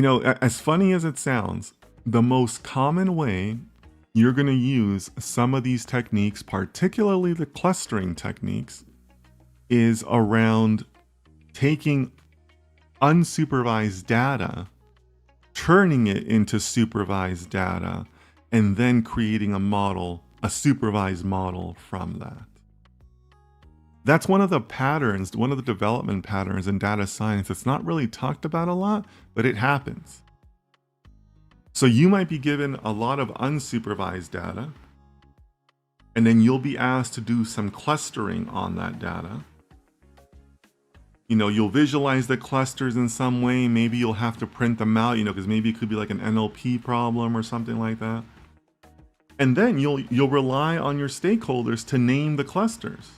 As funny as it sounds, the most common way you're going to use some of these techniques, particularly the clustering techniques, is around taking unsupervised data, turning it into supervised data, and then creating a model, a supervised model from that. That's one of the patterns, one of the development patterns in data science. It's not really talked about a lot, but it happens. So you might be given a lot of unsupervised data, and then you'll be asked to do some clustering on that data. You'll visualize the clusters in some way. Maybe you'll have to print them out, because maybe it could be like an NLP problem or something like that. And then you'll rely on your stakeholders to name the clusters.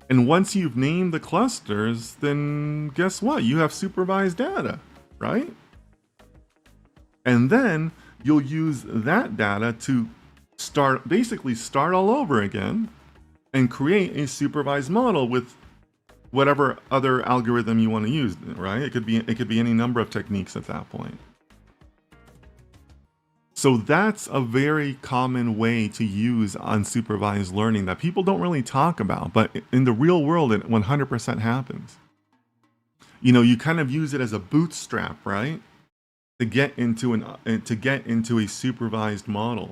And once you've named the clusters, then guess what? You have supervised data, right? And then you'll use that data to basically start all over again and create a supervised model with whatever other algorithm you want to use, right? It could be any number of techniques at that point. So that's a very common way to use unsupervised learning that people don't really talk about, but in the real world, it 100% happens. You kind of use it as a bootstrap, right? To get into a supervised model.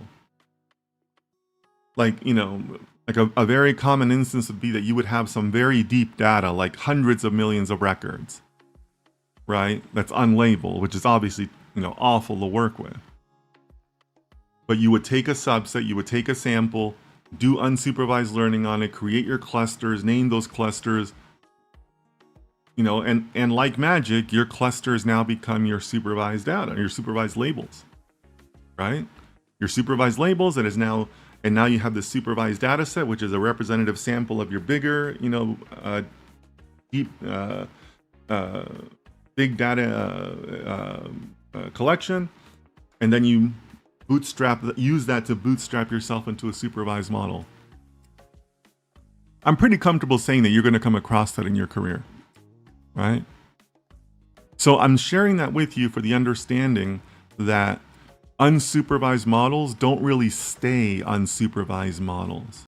Like a very common instance would be that you would have some very deep data, like hundreds of millions of records, right? That's unlabeled, which is obviously, awful to work with. But you would take a subset, you would take a sample, do unsupervised learning on it, create your clusters, name those clusters, and like magic, your clusters now become your supervised data, your supervised labels, right? Your supervised labels, and now you have the supervised data set, which is a representative sample of your bigger, deep, big data collection, and then you use that to bootstrap yourself into a supervised model. I'm pretty comfortable saying that you're going to come across that in your career, right? So I'm sharing that with you for the understanding that unsupervised models don't really stay unsupervised models.